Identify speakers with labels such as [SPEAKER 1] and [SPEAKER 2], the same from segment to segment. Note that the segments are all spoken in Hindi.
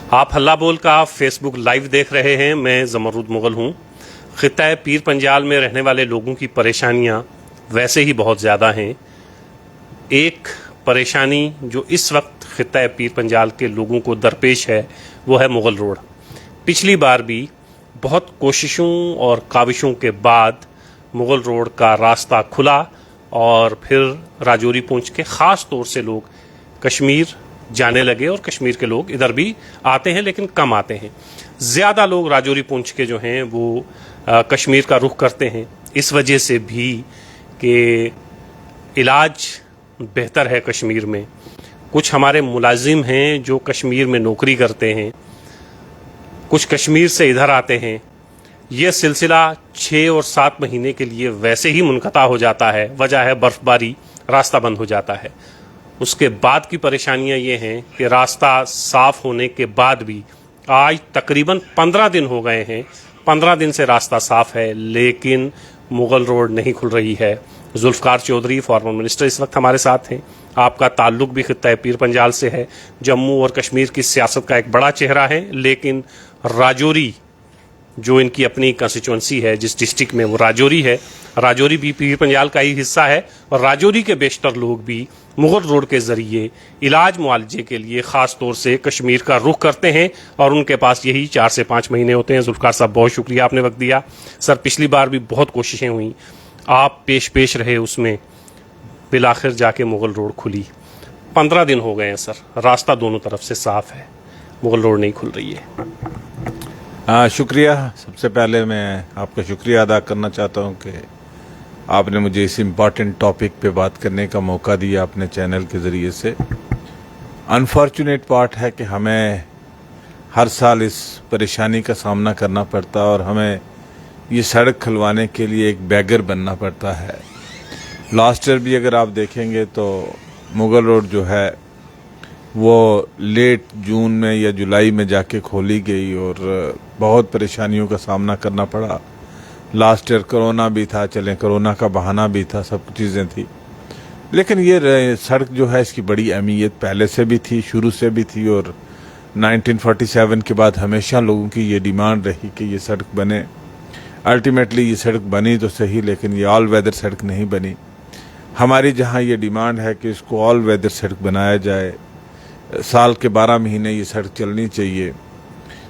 [SPEAKER 1] आप हल्ला बोल का फेसबुक लाइव देख रहे हैं। मैं ज़मरुद मुग़ल हूँ। ख़ित्ता पीर पंजाल में रहने वाले लोगों की परेशानियाँ वैसे ही बहुत ज़्यादा हैं। एक परेशानी जो इस वक्त ख़ित्ता पीर पंजाल के लोगों को दरपेश है वो है मुग़ल रोड। पिछली बार भी बहुत कोशिशों और काविशों के बाद मुग़ल रोड का रास्ता खुला और फिर राजौरी पुंछ के ख़ास तौर से लोग कश्मीर जाने लगे और कश्मीर के लोग इधर भी आते हैं लेकिन कम आते हैं। ज़्यादा लोग राजौरी पुंछ के जो हैं वो कश्मीर का रुख करते हैं, इस वजह से भी कि इलाज बेहतर है कश्मीर में। कुछ हमारे मुलाजिम हैं जो कश्मीर में नौकरी करते हैं, कुछ कश्मीर से इधर आते हैं। यह सिलसिला 6 और 7 महीने के लिए वैसे ही मुनक़ता हो जाता है। वजह है बर्फ़बारी, रास्ता बंद हो जाता है। उसके बाद की परेशानियां ये हैं कि रास्ता साफ़ होने के बाद भी आज तकरीबन 15 दिन हो गए हैं। 15 दिन से रास्ता साफ़ है लेकिन मुग़ल रोड नहीं खुल रही है। जुल्फ़कार चौधरी फॉर्मर मिनिस्टर इस वक्त हमारे साथ हैं। आपका ताल्लुक़ भी ख़ित्ता पीर पंजाल से है। जम्मू और कश्मीर की सियासत का एक बड़ा चेहरा है, लेकिन राजौरी जो इनकी अपनी कंस्टिट्यूंसी है, जिस डिस्ट्रिक्ट में वो राजौरी है, राजौरी भी पीर पंजाल का ही हिस्सा है और राजौरी के बेशतर लोग भी मुग़ल रोड के ज़रिए इलाज मुआलजे के लिए ख़ास तौर से कश्मीर का रुख करते हैं और उनके पास यही 4 से 5 महीने होते हैं। जुल्फ़कार साहब, बहुत शुक्रिया आपने वक्त दिया। सर, पिछली बार भी बहुत कोशिशें हुई, आप पेश रहे, उसमें बिल आखिर जाके मुग़ल रोड खुली। 15 दिन हो गए हैं सर, रास्ता दोनों तरफ से साफ़ है, मुग़ल रोड नहीं खुल रही है।
[SPEAKER 2] शुक्रिया। सबसे पहले मैं आपका शुक्रिया अदा करना चाहता हूँ कि आपने मुझे इस इम्पॉर्टेंट टॉपिक पे बात करने का मौका दिया अपने चैनल के ज़रिए से। अनफॉर्चुनेट पार्ट है कि हमें हर साल इस परेशानी का सामना करना पड़ता है और हमें ये सड़क खुलवाने के लिए एक बैगर बनना पड़ता है। लास्ट ईयर भी अगर आप देखेंगे तो मुग़ल रोड जो है वो लेट जून में या जुलाई में जाके खोली गई और बहुत परेशानियों का सामना करना पड़ा। लास्ट ईयर कोरोना भी था, चले कोरोना का बहाना भी था, सब चीज़ें थी, लेकिन ये सड़क जो है इसकी बड़ी अहमियत पहले से भी थी, शुरू से भी थी और 1947 के बाद हमेशा लोगों की ये डिमांड रही कि ये सड़क बने। अल्टीमेटली ये सड़क बनी तो सही, लेकिन ये ऑल वेदर सड़क नहीं बनी। हमारी जहाँ ये डिमांड है कि इसको ऑल वेदर सड़क बनाया जाए, साल के 12 महीने ये सड़क चलनी चाहिए,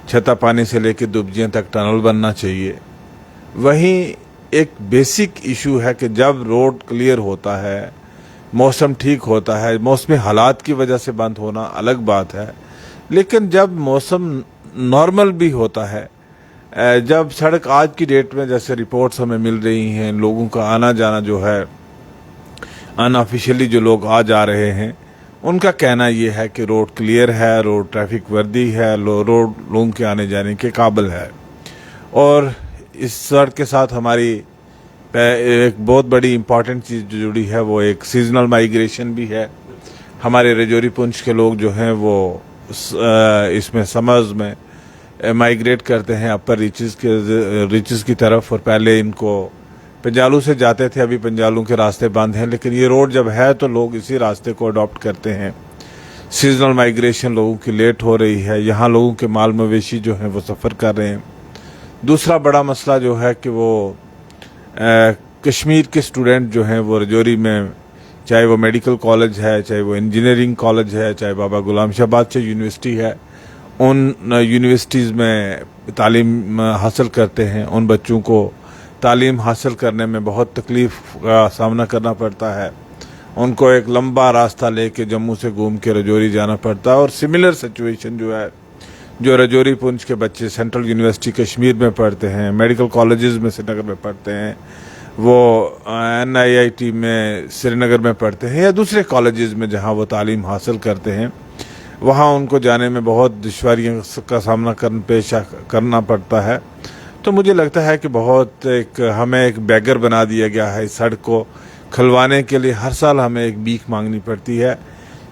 [SPEAKER 2] छता पानी से लेकर दुबजियाँ तक टनल बनना चाहिए। वहीं एक बेसिक इशू है कि जब रोड क्लियर होता है, मौसम ठीक होता है, मौसमी हालात की वजह से बंद होना अलग बात है, लेकिन जब मौसम नॉर्मल भी होता है, जब सड़क आज की डेट में जैसे रिपोर्ट्स हमें मिल रही हैं, लोगों का आना जाना जो है अनऑफिशियली जो लोग आ जा रहे हैं, उनका कहना ये है कि रोड क्लियर है, रोड ट्रैफिक वर्दी है, रोड लोगों के आने जाने के काबिल है। और इस सड़क के साथ हमारी एक बहुत बड़ी इम्पॉर्टेंट चीज़ जो जुड़ी है वो एक सीजनल माइग्रेशन भी है। हमारे राजौरी पुंछ के लोग जो हैं वो इसमें समर्स में माइग्रेट करते हैं अपर रीचेस की तरफ, और पहले इनको पंजालू से जाते थे, अभी पंजालू के रास्ते बंद हैं, लेकिन ये रोड जब है तो लोग इसी रास्ते को अडॉप्ट करते हैं। सीजनल माइग्रेशन लोगों की लेट हो रही है, यहाँ लोगों के माल मवेशी जो हैं वो सफ़र कर रहे हैं। दूसरा बड़ा मसला जो है कि वो कश्मीर के स्टूडेंट जो हैं वो राजौरी में, चाहे वो मेडिकल कॉलेज है, चाहे वो इंजीनियरिंग कॉलेज है, चाहे बाबा गुलाम शाह बादशाह यूनिवर्सिटी है, उन यूनिवर्सिटीज़ में तालीम हासिल करते हैं। उन बच्चों को तालीम हासिल करने में बहुत तकलीफ़ का सामना करना पड़ता है। उनको एक लंबा रास्ता लेके जम्मू से घूम के राजौरी जाना पड़ता है। और सिमिलर सिचुएशन जो है, जो राजौरी पुंछ के बच्चे सेंट्रल यूनिवर्सिटी कश्मीर में पढ़ते हैं, मेडिकल कॉलेजेस में श्रीनगर में पढ़ते हैं, वो NIIT में श्रीनगर में पढ़ते हैं या दूसरे कॉलेजेस में जहां वो तालीम हासिल करते हैं, वहां उनको जाने में बहुत दुश्वारियों का सामना पेश करना पड़ता है। तो मुझे लगता है कि हमें एक बैगर बना दिया गया है। इस सड़क को खुलवाने के लिए हर साल हमें एक भीख मांगनी पड़ती है।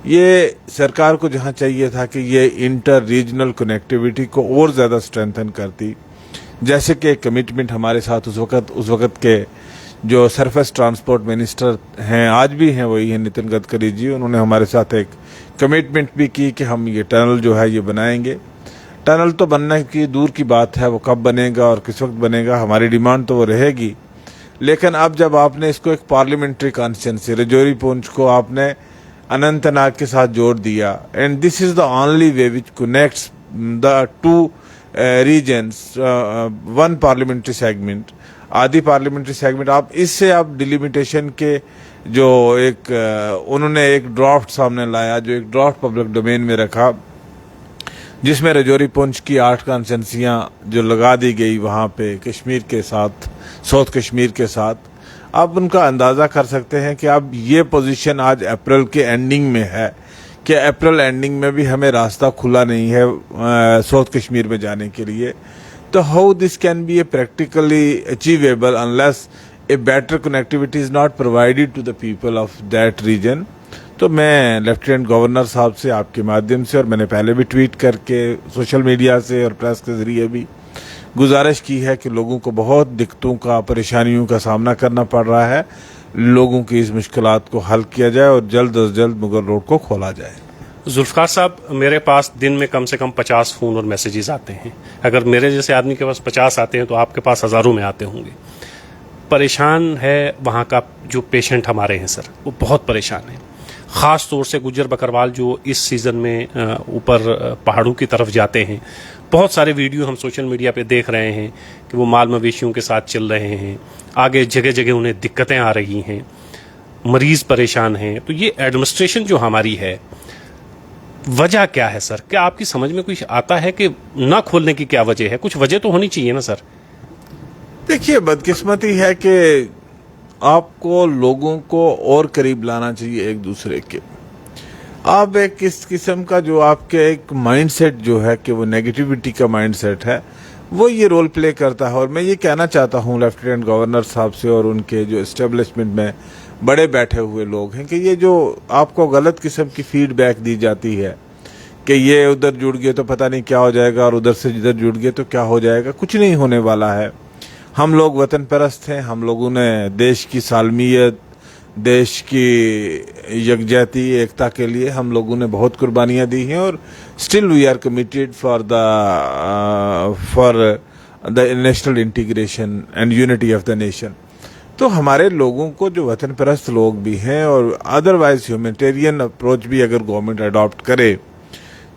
[SPEAKER 2] ये सरकार को जहाँ चाहिए था कि ये इंटर रीजनल कनेक्टिविटी को और ज़्यादा स्ट्रेंथन करती, जैसे कि एक कमिटमेंट हमारे साथ उस वक़्त के जो सरफेस ट्रांसपोर्ट मिनिस्टर हैं, आज भी हैं, वही हैं नितिन गडकरी जी। उन्होंने हमारे साथ एक कमिटमेंट भी की कि हम ये टनल जो है ये बनाएंगे। टनल तो बनने की दूर की बात है, वो कब बनेगा और किस वक्त बनेगा, हमारी डिमांड तो वो रहेगी। लेकिन अब जब आपने इसको एक पार्लियामेंट्री कॉन्स्टिट्यूंसी राजौरी पुंछ को आपने अनंतनाग के साथ जोड़ दिया, and this is the only way which connects the two reasons, one parliamentary segment, आदि पार्लियामेंट्री सेगमेंट, आप इससे आप डिलिमिटेशन के जो एक उन्होंने एक ड्राफ्ट सामने लाया, जो एक ड्राफ्ट पब्लिक डोमेन में रखा, जिसमें राजौरी पुंछ की 8 कॉन्स्टिट्यूंसियां जो लगा दी गई वहाँ पे कश्मीर के साथ, साउथ कश्मीर के साथ, आप उनका अंदाज़ा कर सकते हैं कि अब ये पोजीशन आज अप्रैल के एंडिंग में है कि अप्रैल एंडिंग में भी हमें रास्ता खुला नहीं है साउथ कश्मीर में जाने के लिए। तो how this can be a practically achievable unless a better connectivity is not provided to the people of that region. तो मैं लेफ्टिनेंट गवर्नर साहब से आपके माध्यम से, और मैंने पहले भी ट्वीट करके सोशल मीडिया से और प्रेस के जरिए भी गुजारिश की है कि लोगों को बहुत दिक्कतों का, परेशानियों का सामना करना पड़ रहा है, लोगों की इस मुश्किलात को हल किया जाए और जल्द अज जल्द मुगल रोड को खोला जाए।
[SPEAKER 1] जुल्फकार साहब, मेरे पास दिन में कम से कम 50 फ़ोन और मैसेजेस आते हैं। अगर मेरे जैसे आदमी के पास 50 आते हैं तो आपके पास हज़ारों में आते होंगे। परेशान है वहाँ का जो पेशेंट हमारे हैं सर, वो बहुत परेशान है। ख़ास तौर से गुज्जर बकरवाल जो इस सीज़न में ऊपर पहाड़ों की तरफ जाते हैं, बहुत सारे वीडियो हम सोशल मीडिया पे देख रहे हैं कि वो माल मवेशियों के साथ चल रहे हैं, आगे जगह जगह उन्हें दिक्कतें आ रही हैं, मरीज़ परेशान हैं। तो ये एडमिनिस्ट्रेशन जो हमारी है, वजह क्या है सर? क्या आपकी समझ में कुछ आता है कि ना खोलने की क्या वजह है? कुछ वजह तो होनी चाहिए ना सर।
[SPEAKER 2] देखिए, बदकिस्मती है कि आपको लोगों को और करीब लाना चाहिए एक दूसरे के। आप एक इस किस्म का जो आपके एक माइंडसेट जो है कि वो नेगेटिविटी का माइंडसेट है, वो ये रोल प्ले करता है। और मैं ये कहना चाहता हूँ लेफ्टिनेंट गवर्नर साहब से और उनके जो एस्टेब्लिशमेंट में बड़े बैठे हुए लोग हैं कि ये जो आपको गलत किस्म की फीडबैक दी जाती है कि ये उधर जुड़ गए तो पता नहीं क्या हो जाएगा और उधर से इधर जुड़ गए तो क्या हो जाएगा, कुछ नहीं होने वाला है। हम लोग वतन परस्त हैं, हम लोगों ने देश की सालमियत, देश की यकजहती, एकता के लिए हम लोगों ने बहुत कुर्बानियां दी हैं और still we are committed for the national integration and unity of the nation. तो हमारे लोगों को, जो वतन परस्त लोग भी हैं और अदरवाइज ह्यूमैनिटेरियन अप्रोच भी अगर गवर्नमेंट अडॉप्ट करे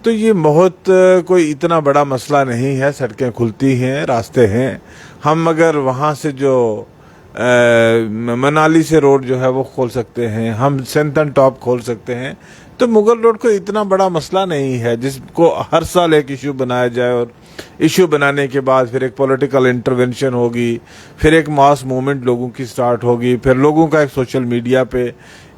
[SPEAKER 2] तो ये बहुत कोई इतना बड़ा मसला नहीं है। सड़कें खुलती हैं, रास्ते हैं। हम अगर वहाँ से जो मनाली से रोड जो है वो खोल सकते हैं, हम सेंथन टॉप खोल सकते हैं, तो मुगल रोड को इतना बड़ा मसला नहीं है जिसको हर साल एक इशू बनाया जाए और इशू बनाने के बाद फिर एक पॉलिटिकल इंटरवेंशन होगी, फिर एक मास मूवमेंट लोगों की स्टार्ट होगी, फिर लोगों का एक सोशल मीडिया पे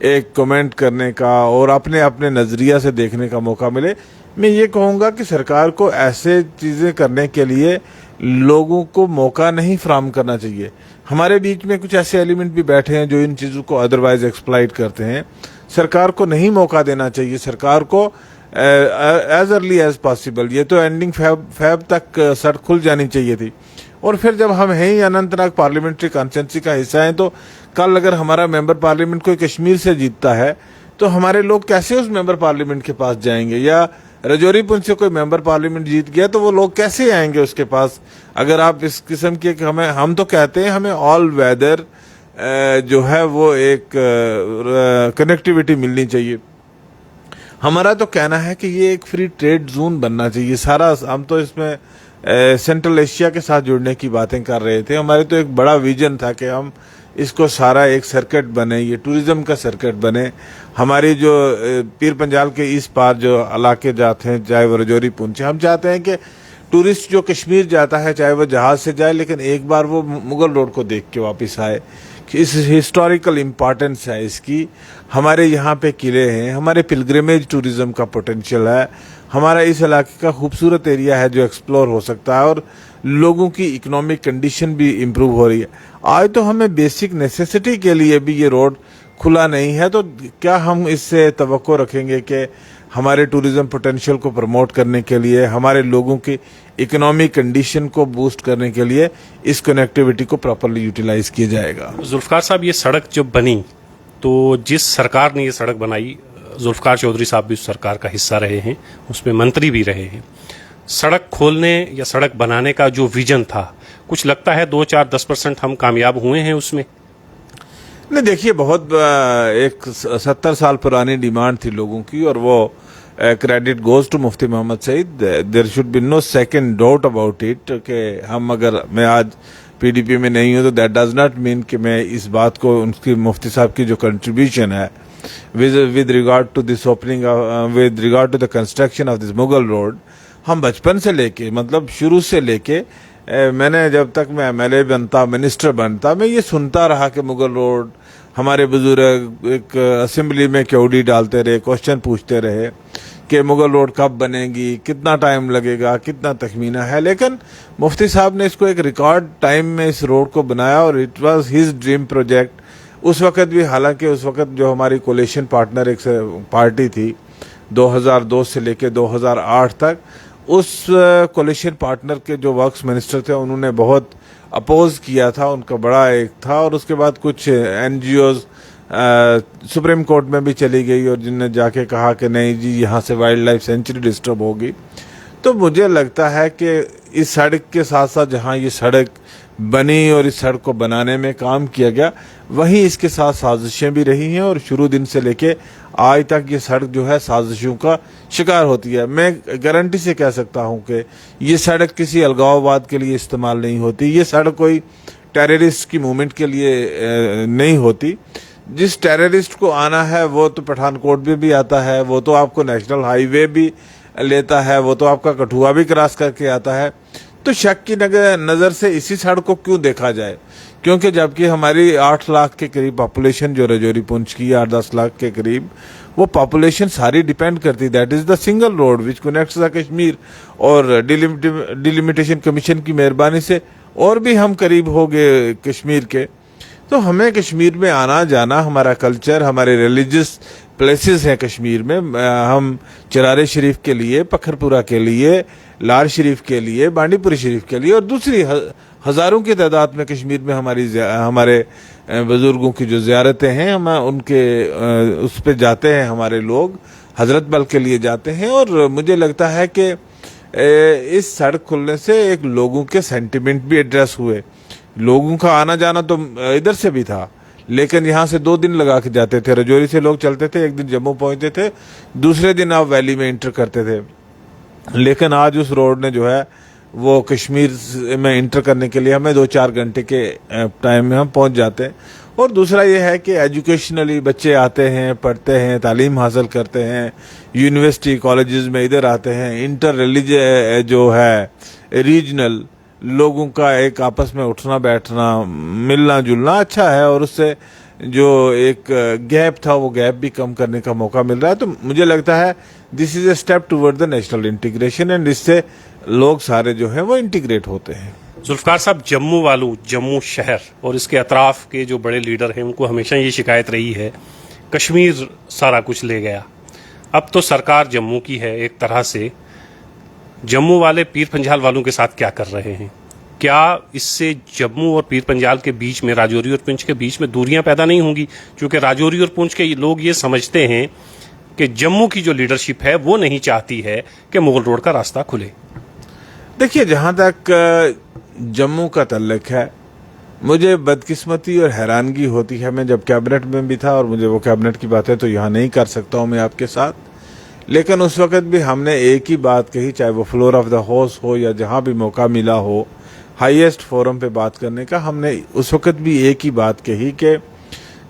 [SPEAKER 2] एक कमेंट करने का और अपने अपने नज़रिया से देखने का मौका मिले। मैं ये कहूँगा कि सरकार को ऐसे चीज़ें करने के लिए लोगों को मौका नहीं फराहम करना चाहिए। हमारे बीच में कुछ ऐसे एलिमेंट भी बैठे हैं जो इन चीज़ों को अदरवाइज एक्सप्लॉइट करते हैं। सरकार को नहीं मौका देना चाहिए, सरकार को एज अर्ली एज पॉसिबल, ये तो एंडिंग फेब तक सड़क खुल जानी चाहिए थी। और फिर जब हम हैं ही अनंतनाग पार्लियामेंट्री कॉन्स्टिट्यूंसी का हिस्सा हैं, तो कल अगर हमारा मेंबर पार्लियामेंट कोई कश्मीर से जीतता है तो हमारे लोग कैसे उस मेंबर पार्लियामेंट के पास जाएंगे, या राजौरी पुंछ से कोई मेंबर पार्लियामेंट जीत गया तो वो लोग कैसे आएंगे उसके पास। अगर आप इस किस्म के, हम तो कहते हैं हमें ऑल वेदर जो है वो एक कनेक्टिविटी मिलनी चाहिए। हमारा तो कहना है कि ये एक फ्री ट्रेड जोन बनना चाहिए सारा। हम तो इसमें सेंट्रल एशिया के साथ जुड़ने की बातें कर रहे थे। हमारे तो एक बड़ा विजन था कि हम इसको सारा एक सर्किट बने, ये टूरिज्म का सर्किट बने। हमारी जो पीर पंजाल के इस पार जो इलाके जाते हैं, चाहे वो राजौरी पुंछ, हम चाहते हैं कि टूरिस्ट जो कश्मीर जाता है चाहे वो जहाज से जाए, लेकिन एक बार वो मुगल रोड को देख के वापस आए। कि इस हिस्टोरिकल इम्पॉर्टेंस है इसकी। हमारे यहाँ पे किले हैं, हमारे पिलग्रिमेज टूरिज्म का पोटेंशियल है, हमारा इस इलाके का खूबसूरत एरिया है जो एक्सप्लोर हो सकता है और लोगों की इकोनॉमिक कंडीशन भी इम्प्रूव हो रही है। आज तो हमें बेसिक नेसेसिटी के लिए भी ये रोड खुला नहीं है, तो क्या हम इससे तवक्को रखेंगे कि हमारे टूरिज्म पोटेंशियल को प्रमोट करने के लिए, हमारे लोगों की इकोनॉमिक कंडीशन को बूस्ट करने के लिए इस कनेक्टिविटी को प्रॉपर्ली यूटिलाइज किया जाएगा।
[SPEAKER 1] जुल्फकार साहब, ये सड़क जब बनी तो जिस सरकार ने ये सड़क बनाई, जुल्फकार चौधरी साहब भी उस सरकार का हिस्सा रहे हैं, उसमें मंत्री भी रहे हैं। सड़क खोलने या सड़क बनाने का जो विजन था, कुछ लगता है 2-4-10% हम कामयाब हुए हैं उसमें?
[SPEAKER 2] नहीं, देखिए, बहुत एक 70 साल पुरानी डिमांड थी लोगों की, और वो credit goes to Mufti Mohammad Sayeed. There should be no second doubt about it कि मैं आज पीडीपी में नहीं हूं तो दैट डज नॉट मीन कि मैं इस बात को, उनकी मुफ्ती साहब की जो कंट्रीब्यूशन है with regard to this opening, with regard to the construction of this Mughal road, हम बचपन से लेके, मतलब शुरू से लेके, मैंने जब तक मैं एमएलए बनता, मिनिस्टर बनता, मैं ये सुनता रहा कि मुगल रोड, हमारे बुजुर्ग एक असेंबली में क्योड़ी डालते रहे, क्वेश्चन पूछते रहे कि मुगल रोड कब बनेगी, कितना टाइम लगेगा, कितना तखमीना है। लेकिन मुफ्ती साहब ने इसको एक रिकॉर्ड टाइम में इस रोड को बनाया, और it was his dream project. उस वक्त भी, हालांकि उस वक्त जो हमारी कोलेशन पार्टनर एक पार्टी थी 2002 से लेके 2008 तक, उस कोलेशन पार्टनर के जो वर्क्स मिनिस्टर थे उन्होंने बहुत अपोज किया था, उनका बड़ा एक था। और उसके बाद कुछ एनजीओज सुप्रीम कोर्ट में भी चली गई, और जिनने जाके कहा कि नहीं जी, यहाँ से वाइल्ड लाइफ सेंचुरी डिस्टर्ब होगी। तो मुझे लगता है कि इस सड़क के साथ साथ जहाँ ये सड़क बनी और इस सड़क को बनाने में काम किया गया, वहीं इसके साथ साजिशें भी रही हैं, और शुरू दिन से लेके आज तक ये सड़क जो है साजिशों का शिकार होती है। मैं गारंटी से कह सकता हूं कि ये सड़क किसी अलगाववाद के लिए इस्तेमाल नहीं होती, ये सड़क कोई टेररिस्ट की मूवमेंट के लिए नहीं होती। जिस टेररिस्ट को आना है वो तो पठानकोट में भी आता है, वो तो आपको नेशनल हाईवे भी लेता है, वो तो आपका कठुआ भी क्रॉस करके आता है। तो शक की नज़र से इसी सड़क को क्यों देखा जाए, क्योंकि जबकि हमारी 8 लाख के करीब पॉपुलेशन जो रजौरी पुंछ की 8-10 लाख के करीब, वो पॉपुलेशन सारी डिपेंड करती, that is the single road which connects the Kashmir. और डिलिमिटेशन कमीशन की मेहरबानी से और भी हम करीब हो गए कश्मीर के। तो हमें कश्मीर में आना जाना, हमारा कल्चर, हमारे रिलीजियस प्लेसेस हैं कश्मीर में। हम चरारे शरीफ के लिए, पखरपुरा के लिए, लार शरीफ के लिए, बांडीपुरी शरीफ के लिए, और दूसरी हज़ारों की तादाद में कश्मीर में हमारे बुजुर्गों की जो ज़ियारतें हैं, हम उनके उस पे जाते हैं, हमारे लोग हजरत बल के लिए जाते हैं। और मुझे लगता है कि इस सड़क खुलने से एक लोगों के सेंटिमेंट भी एड्रेस हुए। लोगों का आना जाना तो इधर से भी था, लेकिन यहाँ से 2 दिन लगा के जाते थे। रजौरी से लोग चलते थे, एक दिन जम्मू पहुंचते थे, दूसरे दिन आप वैली में इंटर करते थे। लेकिन आज उस रोड ने जो है वो कश्मीर में इंटर करने के लिए हमें 2-4 घंटे के टाइम में हम पहुंच जाते हैं। और दूसरा ये है कि एजुकेशनली बच्चे आते हैं, पढ़ते हैं, तालीम हासिल करते हैं, यूनिवर्सिटी कॉलेजेस में इधर आते हैं। इंटर रिलीजियस जो है, रीजनल लोगों का एक आपस में उठना बैठना, मिलना जुलना अच्छा है, और उससे जो एक गैप था वो गैप भी कम करने का मौका मिल रहा है। तो मुझे लगता है this is a step toward the national integration, and इससे लोग सारे जो है वो इंटीग्रेट होते हैं।
[SPEAKER 1] जुल्फकार साहब, जम्मू वालों, जम्मू शहर और इसके अतराफ के जो बड़े लीडर हैं, उनको हमेशा ये शिकायत रही है कश्मीर सारा कुछ ले गया। अब तो सरकार जम्मू की है एक तरह से, जम्मू वाले पीर पंजाल वालों के साथ क्या कर रहे हैं? क्या इससे जम्मू और पीर पंजाल के बीच में, राजौरी और पुंछ के बीच में दूरियां पैदा नहीं होंगी? क्योंकि राजौरी और पुंछ के लोग ये समझते हैं कि जम्मू की जो लीडरशिप है वो नहीं चाहती है कि मुगल रोड का रास्ता खुले।
[SPEAKER 2] देखिए, जहां तक जम्मू का तल्लक है, मुझे बदकिस्मती और हैरानगी होती है। मैं जब कैबिनेट में भी था, और मुझे वो कैबिनेट की बातें तो यहाँ नहीं कर सकता हूँ मैं आपके साथ, लेकिन उस वक्त भी हमने एक ही बात कही, चाहे वो फ्लोर ऑफ द हाउस हो या जहाँ भी मौका मिला हो हाईएस्ट फोरम पे बात करने का, हमने उस वक्त भी एक ही बात कही कि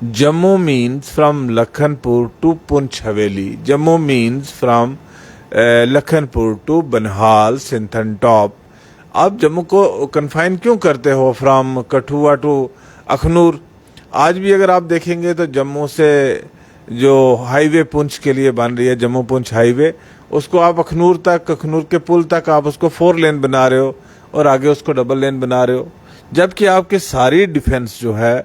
[SPEAKER 2] Jammu means from Lakhanpur to Poonch Haveli, Jammu means from Lakhanpur to Banihal, Sinthan top. आप जम्मू को कन्फाइन क्यों करते हो फ्रॉम कठुआ टू अखनूर? आज भी अगर आप देखेंगे तो जम्मू से जो हाईवे पुंछ के लिए बन रही है, जम्मू पुंछ हाईवे, उसको आप अखनूर तक, अखनूर के पुल तक आप उसको 4 लेन बना रहे हो, और आगे उसको डबल लेन बना रहे हो। जबकि आपके सारी डिफेंस जो है,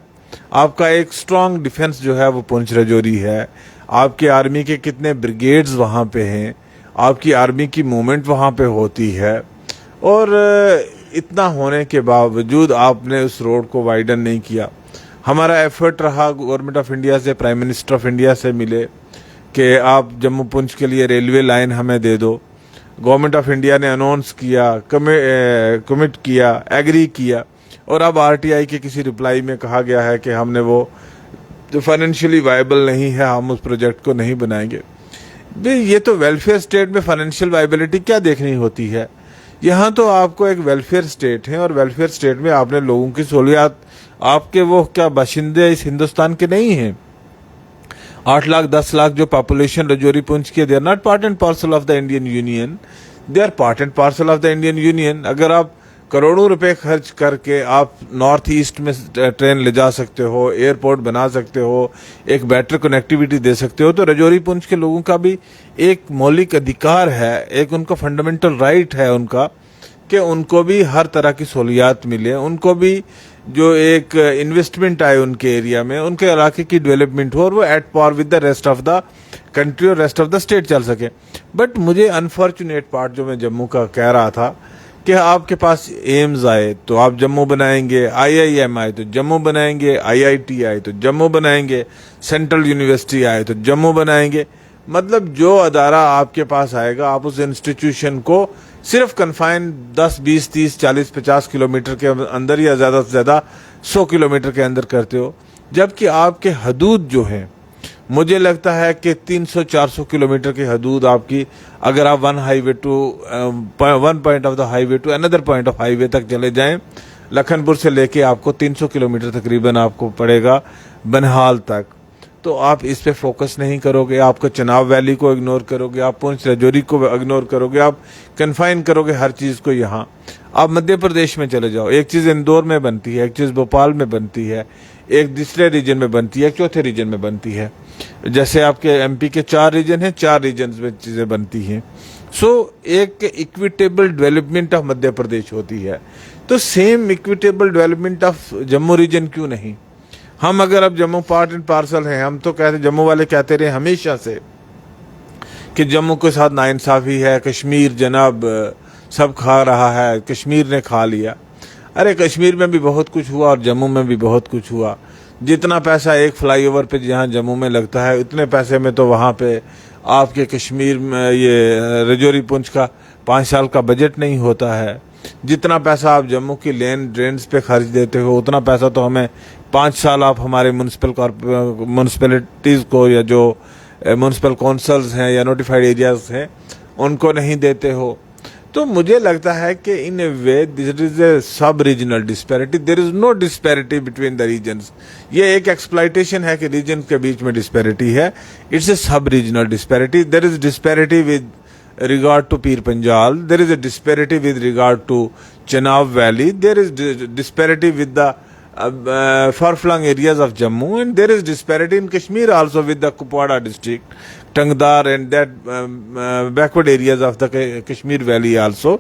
[SPEAKER 2] आपका एक स्ट्रांग डिफेंस जो है वो पुंछ रजौरी है। आपकी आर्मी के कितने ब्रिगेड्स वहाँ पे हैं, आपकी आर्मी की मूवमेंट वहाँ पे होती है, और इतना होने के बावजूद आपने उस रोड को वाइडन नहीं किया। हमारा एफर्ट रहा गवर्नमेंट ऑफ इंडिया से, प्राइम मिनिस्टर ऑफ इंडिया से मिले कि आप जम्मू पुंछ के लिए रेलवे लाइन हमें दे दो। गवर्नमेंट ऑफ इंडिया ने अनाउंस किया, कमिट किया, एग्री किया, और अब आरटीआई के किसी रिप्लाई में कहा गया है कि हमने वो जो फाइनेंशियली वायबल नहीं है, हम उस प्रोजेक्ट को नहीं बनाएंगे। ये तो वेलफेयर स्टेट में फाइनेंशियल वायबिलिटी क्या देखनी होती है? यहाँ तो आपको एक वेलफेयर स्टेट है, और वेलफेयर स्टेट में आपने लोगों की सहूलियात, आपके वो क्या बाशिंदे इस हिंदुस्तान के नहीं हैं? 8 लाख 10 लाख जो पॉपुलेशन रजौरी पुंछ की, they are not part and parcel of the Indian union, they are part and parcel of the Indian union. अगर आप करोड़ों रुपए खर्च करके आप नॉर्थ ईस्ट में ट्रेन ले जा सकते हो, एयरपोर्ट बना सकते हो, एक बेटर कनेक्टिविटी दे सकते हो, तो रजौरी पुंछ के लोगों का भी एक मौलिक अधिकार है, एक उनका फंडामेंटल राइट है उनका, कि उनको भी हर तरह की सहूलियात मिले, उनको भी जो एक इन्वेस्टमेंट आए उनके एरिया में, उनके इलाके की डेवलपमेंट हो, और वो at par with the rest of the country और रेस्ट ऑफ द स्टेट चल सके। बट मुझे अनफॉर्चुनेट पार्ट जो मैं जम्मू का कह रहा था कि आपके पास एम्स आए तो आप जम्मू बनाएंगे, IIM आए तो जम्मू बनाएंगे, IIT आए तो जम्मू बनाएंगे, सेंट्रल यूनिवर्सिटी आए तो जम्मू बनाएंगे। मतलब जो अदारा आपके पास आएगा, आप उस इंस्टीट्यूशन को सिर्फ कन्फाइन 10, 20, 30, 40, 50 किलोमीटर के अंदर या ज़्यादा से ज़्यादा 100 किलोमीटर के अंदर करते हो, जबकि आपके हदूद जो है, मुझे लगता है कि 300-400 किलोमीटर की हदूद आपकी, अगर आप one point of the highway to another point of highway तक चले जाएं, लखनपुर से लेके आपको 300 किलोमीटर तकरीबन आपको पड़ेगा बनहाल तक, तो आप इस पे फोकस नहीं करोगे, आपको चनाब वैली को इग्नोर करोगे, आप पुंछ रजौरी को इग्नोर करोगे, आप कन्फाइन करोगे हर चीज़ को यहाँ। आप मध्य प्रदेश में चले जाओ, एक चीज़ इंदौर में बनती है, एक चीज़ भोपाल में बनती है, एक दूसरे रीजन में बनती है, एक चौथे रीजन में बनती है। जैसे आपके MP के 4 रीजन हैं, 4 रीजन में चीज़ें बनती हैं। सो एक equitable development of Madhya Pradesh होती है, तो same equitable development of Jammu region क्यों नहीं? हम अगर अब जम्मू पार्ट एंड पार्सल हैं, हम तो कहते, जम्मू वाले कहते रहे हमेशा से कि जम्मू के साथ नाइंसाफी है, कश्मीर जनाब सब खा रहा है, कश्मीर ने खा लिया। अरे कश्मीर में भी बहुत कुछ हुआ और जम्मू में भी बहुत कुछ हुआ। जितना पैसा एक फ्लाईओवर पे जहाँ जम्मू में लगता है, उतने पैसे में तो वहाँ पे आपके कश्मीर में ये रजौरी पुंछ का 5 साल का बजट नहीं होता है। जितना पैसा आप जम्मू की लेन ड्रेन्स पे खर्च देते हो, उतना पैसा तो हमें 5 साल आप हमारे म्यूनसिपैलिटीज़ को, या जो म्यूनसिपल काउंसिल्स हैं या नोटिफाइड एरियाज हैं, उनको नहीं देते हो। तो मुझे लगता है कि इन ए way this is a sub regional disparity, there is no disparity between the regions. ये एक एक्सप्लॉइटेशन है कि रीजन के बीच में डिस्पैरिटी है, it's a sub regional disparity. There is disparity with regard to Pir Panjal, there is a disparity with regard to Chenab Valley, there is disparity with the far-flung areas of Jammu, and there is disparity in Kashmir also with the Kupwara district, Tangdar and that backward areas of the Kashmir Valley also.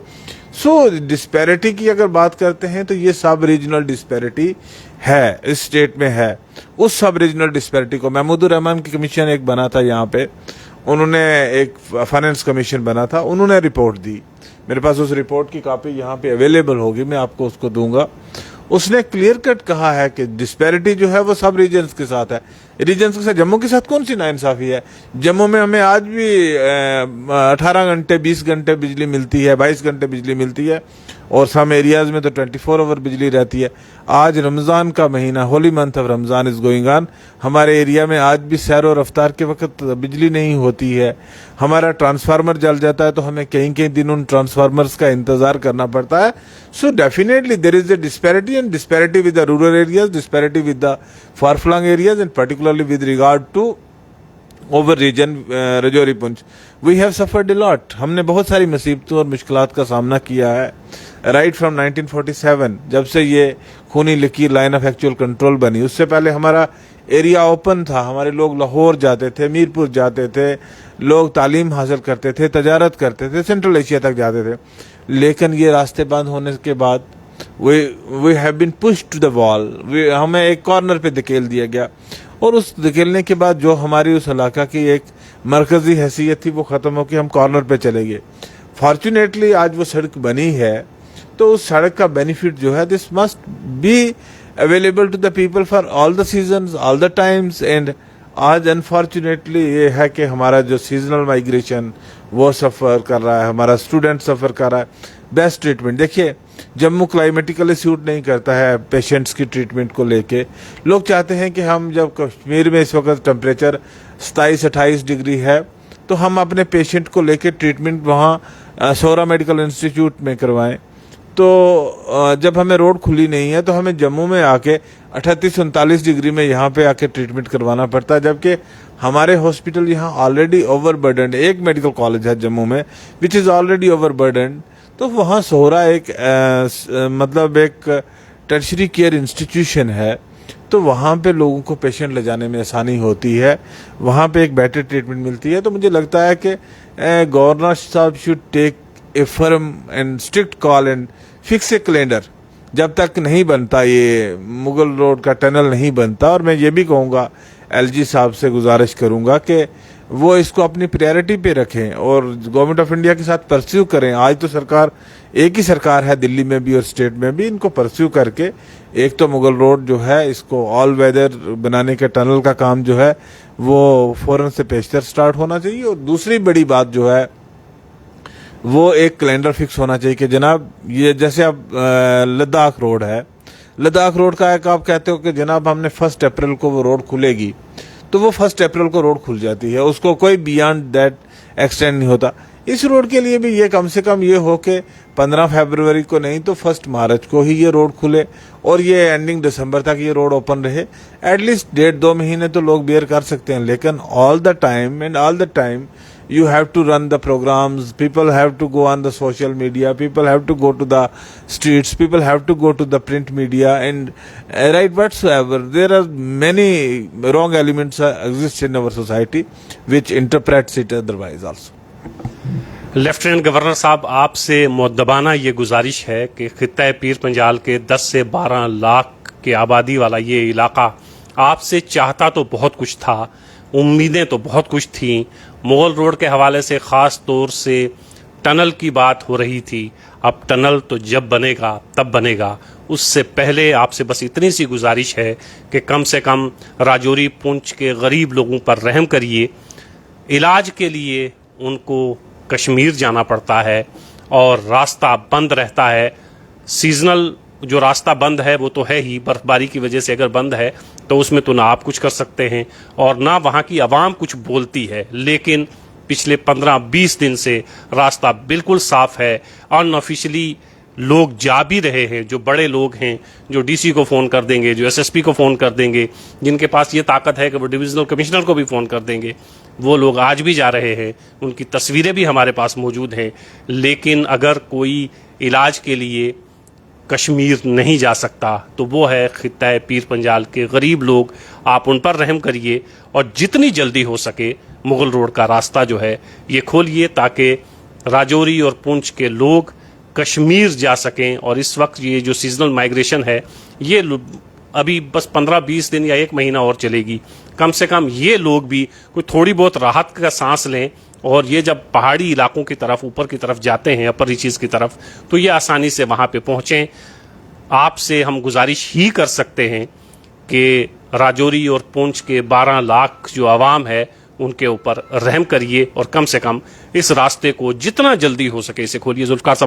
[SPEAKER 2] So disparity की अगर बात करते हैं तो ये सब रीजनल डिस्पैरिटी है, इस स्टेट में है। उस सब रीजनल डिस्पैरिटी को महमूदुर रहमान की कमीशन एक बना था यहाँ पे, उन्होंने एक फाइनेंस कमीशन बना था, उन्होंने रिपोर्ट दी। मेरे पास उस रिपोर्ट की कॉपी यहाँ पे अवेलेबल होगी, मैं आपको उसको दूंगा। उसने क्लियर कट कहा है कि डिस्पैरिटी जो है वो सब रीजन्स के साथ है। रीजन्स के साथ जम्मू के साथ कौन सी नाइंसाफी है? जम्मू में हमें आज भी 18 घंटे 20 घंटे बिजली मिलती है, 22 घंटे बिजली मिलती है, और सम एरियाज में तो 24 आवर बिजली रहती है। आज रमज़ान का महीना, Holi month of Ramzan is going on, हमारे एरिया में आज भी सैर और रफ्तार के वक्त बिजली नहीं होती है। हमारा ट्रांसफार्मर जल जाता है तो हमें कहीं कहीं दिन उन ट्रांसफार्मर्स का इंतज़ार करना पड़ता है। So definitely there is a disparity, and disparity with the rural areas, disparity with the far flung areas, and particularly with regard to over region Rajouri Poonch. We have suffered a lot, हमने बहुत सारी मुसीबतों और मुश्किलात का सामना किया है राइट फ्रॉम 1947, जब से ये खूनी लकीर लाइन ऑफ एक्चुअल कंट्रोल बनी। उससे पहले हमारा एरिया ओपन था, हमारे लोग लाहौर जाते थे, मीरपुर जाते थे, लोग तालीम हासिल करते थे, तजारत करते थे, सेंट्रल एशिया तक जाते थे। लेकिन ये रास्ते बंद होने के बाद we have been pushed to the wall, हमें एक कॉर्नर पे धकेल दिया गया, और उस धकेलने के बाद जो हमारी उस इलाका की एक मरकजी हैसियत थी वो ख़त्म होकर हम कॉर्नर पे चले गए। फॉर्चुनेटली आज वो सड़क बनी है, तो उस सड़क का बेनिफिट जो है this must be available to the people for all the seasons, all the times. And आज अनफॉर्चुनेटली ये है कि हमारा जो सीजनल माइग्रेशन वो सफ़र कर रहा है, हमारा स्टूडेंट सफ़र कर रहा है। बेस्ट ट्रीटमेंट देखिए, जम्मू क्लाइमेटिकली सूट नहीं करता है पेशेंट्स की ट्रीटमेंट को लेके। लोग चाहते हैं कि हम, जब कश्मीर में इस वक्त टेम्परेचर 27-28 डिग्री है, तो हम अपने पेशेंट को लेके ट्रीटमेंट वहाँ सोरा मेडिकल इंस्टीट्यूट में करवाएं। तो जब हमें रोड खुली नहीं है तो हमें जम्मू में आके 38-39 डिग्री में यहाँ पे आके ट्रीटमेंट करवाना पड़ता है, जबकि हमारे हॉस्पिटल यहाँ ऑलरेडी ओवरबर्डन। एक मेडिकल कॉलेज है जम्मू में विच इज़ ऑलरेडी ओवरबर्डन, तो वहाँ सोहरा एक मतलब एक टर्शरी केयर इंस्टीट्यूशन है, तो वहाँ पे लोगों को पेशेंट ले जाने में आसानी होती है, वहाँ पे एक बेटर ट्रीटमेंट मिलती है। तो मुझे लगता है कि गवर्नर साहब should take a firm and strict call and fix a calendar. जब तक नहीं बनता ये मुगल रोड का टनल नहीं बनता, और मैं ये भी कहूँगा एलजी साहब से गुजारिश करूँगा कि वो इसको अपनी प्रायोरिटी पे रखें और गवर्नमेंट ऑफ इंडिया के साथ परस्यू करें। आज तो सरकार, एक ही सरकार है दिल्ली में भी और स्टेट में भी, इनको परस्यू करके एक तो मुगल रोड जो है इसको ऑल वेदर बनाने के टनल का काम जो है वो फौरन से पेशतर स्टार्ट होना चाहिए। और दूसरी बड़ी बात जो है वो एक कैलेंडर फिक्स होना चाहिए कि जनाब ये जैसे अब लद्दाख रोड है, लद्दाख रोड का एक आप कहते हो कि जनाब हमने 1 अप्रैल को वो रोड खुलेगी, तो वो 1 अप्रैल को रोड खुल जाती है, उसको कोई बियॉन्ड दैट एक्सटेंड नहीं होता। इस रोड के लिए भी ये कम से कम ये हो कि 15 फरवरी को नहीं तो 1 मार्च को ही ये रोड खुले और ये एंडिंग दिसंबर तक ये रोड ओपन रहे। एटलीस्ट 1.5-2 महीने तो लोग बेयर कर सकते हैं, लेकिन all the time you have to run the programs, people have to go on the social media, people have to go to the streets, people have to go to the print media, and right whatsoever, there are many wrong elements exist in our society which interprets it otherwise also।
[SPEAKER 1] Lieutenant governor साहब, आपसे मुअद्दबाना ये गुजारिश है कि खित्ता पीर पंजाल के 10 से 12 लाख की आबादी वाला ये इलाका आपसे चाहता तो बहुत कुछ था, उम्मीदें तो बहुत कुछ थीं। मुगल रोड के हवाले से ख़ास तौर से टनल की बात हो रही थी। अब टनल तो जब बनेगा तब बनेगा, उससे पहले आपसे बस इतनी सी गुजारिश है कि कम से कम राजौरी पुंछ के गरीब लोगों पर रहम करिए। इलाज के लिए उनको कश्मीर जाना पड़ता है और रास्ता बंद रहता है। सीजनल जो रास्ता बंद है वो तो है ही, बर्फबारी की वजह से अगर बंद है तो उसमें तो ना आप कुछ कर सकते हैं और ना वहाँ की आवाम कुछ बोलती है। लेकिन पिछले 15-20 दिन से रास्ता बिल्कुल साफ है। अनऑफिशियली लोग जा भी रहे हैं, जो बड़े लोग हैं, जो डीसी को फ़ोन कर देंगे, जो एसएसपी को फ़ोन कर देंगे, जिनके पास ये ताकत है कि वो डिविजनल कमिश्नर को भी फ़ोन कर देंगे, वो लोग आज भी जा रहे हैं। उनकी तस्वीरें भी हमारे पास मौजूद हैं। लेकिन अगर कोई इलाज के लिए कश्मीर नहीं जा सकता तो वो है खित्ता पीर पंजाल के गरीब लोग। आप उन पर रहम करिए और जितनी जल्दी हो सके मुगल रोड का रास्ता जो है ये खोलिए ताकि राजौरी और पुंछ के लोग कश्मीर जा सकें। और इस वक्त ये जो सीजनल माइग्रेशन है ये अभी बस 15-20 दिन या 1 महीना और चलेगी। कम से कम ये लोग भी कोई थोड़ी बहुत राहत का सांस लें और ये जब पहाड़ी इलाकों की तरफ, ऊपर की तरफ जाते हैं, अपर रीचेस की तरफ, तो ये आसानी से वहाँ पे पहुँचें। आपसे हम गुजारिश ही कर सकते हैं कि राजौरी और पुंछ के 12 लाख जो आवाम है उनके ऊपर रहम करिए और कम से कम इस रास्ते को जितना जल्दी हो सके इसे खोलिए। जुल्फकार साहब।